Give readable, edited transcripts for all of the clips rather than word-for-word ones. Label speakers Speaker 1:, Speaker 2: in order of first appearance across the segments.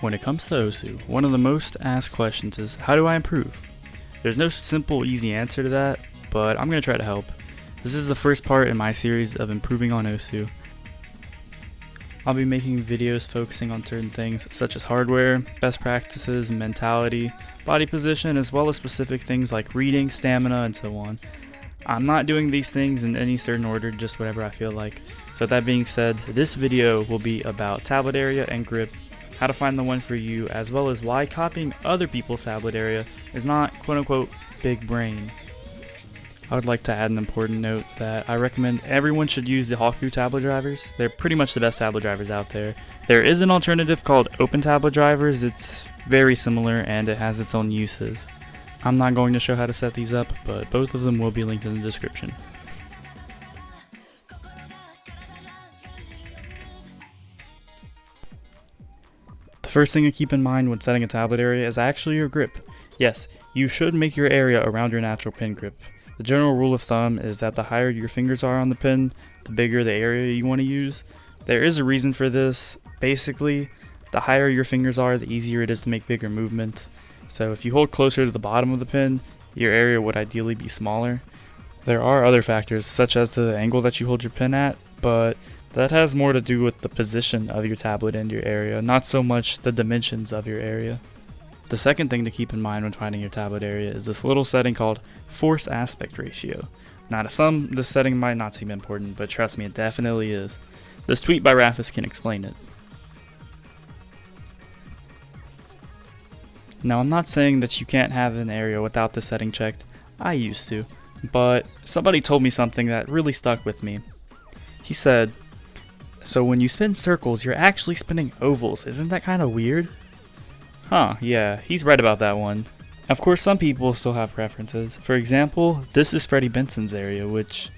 Speaker 1: When it comes to OSU, one of the most asked questions is, how do I improve? There's no simple, easy answer to that, but I'm going to try to help. This is the first part in my series of improving on OSU. I'll be making videos focusing on certain things such as hardware, best practices, mentality, body position, as well as specific things like reading, stamina, and so on. I'm not doing these things in any certain order, just whatever I feel like. So with that being said, this video will be about tablet area and grip, how to find the one for you, as well as why copying other people's tablet area is not quote-unquote big brain. I would like to add an important note that I recommend everyone should use the Haku tablet drivers. They're pretty much the best tablet drivers out there. There is an alternative called Open Tablet Drivers. It's very similar and it has its own uses. I'm not going to show how to set these up, but both of them will be linked in the description. The first thing to keep in mind when setting a tablet area is actually your grip. Yes, you should make your area around your natural pin grip. The general rule of thumb is that the higher your fingers are on the pin, the bigger the area you want to use. There is a reason for this. Basically, the higher your fingers are, the easier it is to make bigger movements. So if you hold closer to the bottom of the pin, your area would ideally be smaller. There are other factors, such as the angle that you hold your pin at, but that has more to do with the position of your tablet and your area, not so much the dimensions of your area. The second thing to keep in mind when finding your tablet area is this little setting called force aspect ratio. Now to some, this setting might not seem important, but trust me, it definitely is. This tweet by Rafis can explain it. Now I'm not saying that you can't have an area without this setting checked. I used to, but somebody told me something that really stuck with me. He said, "So when you spin circles, you're actually spinning ovals. Isn't that kind of weird?" Huh, yeah, he's right about that one. Of course, some people still have preferences. For example, this is Freddie Benson's area, which,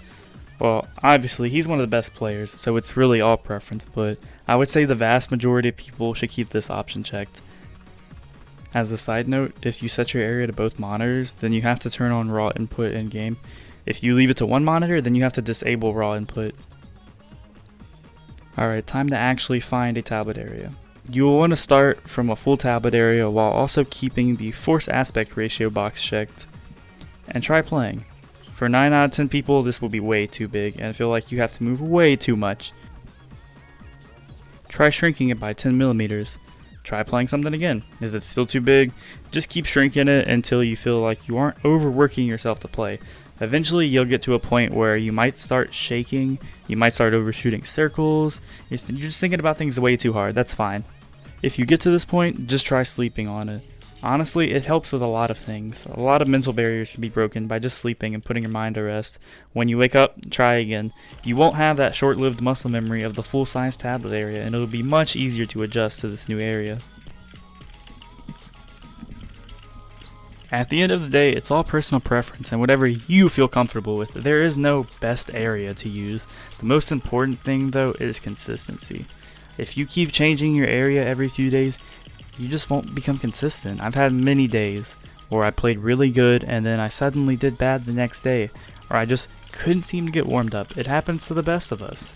Speaker 1: well, obviously he's one of the best players, so it's really all preference, but I would say the vast majority of people should keep this option checked. As a side note, if you set your area to both monitors, then you have to turn on raw input in game. If you leave it to one monitor, then you have to disable raw input. Alright, time to actually find a tablet area. You will want to start from a full tablet area while also keeping the force aspect ratio box checked, and try playing. For 9 out of 10 people, this will be way too big and feel like you have to move way too much. Try shrinking it by 10 millimeters. Try playing something again. Is it still too big? Just keep shrinking it until you feel like you aren't overworking yourself to play. Eventually you'll get to a point where you might start shaking, you might start overshooting circles. If you're just thinking about things way too hard, that's fine. If you get to this point, just try sleeping on it. Honestly, it helps with a lot of things. A lot of mental barriers can be broken by just sleeping and putting your mind to rest. When you wake up, try again. You won't have that short-lived muscle memory of the full-size tablet area, and it'll be much easier to adjust to this new area. At the end of the day, it's all personal preference and whatever you feel comfortable with. There is no best area to use. The most important thing, though, is consistency. If you keep changing your area every few days, you just won't become consistent. I've had many days where I played really good and then I suddenly did bad the next day, or I just couldn't seem to get warmed up. It happens to the best of us.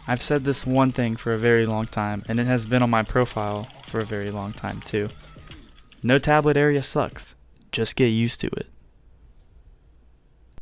Speaker 1: I've said this one thing for a very long time, and it has been on my profile for a very long time too. No tablet area sucks. Just get used to it.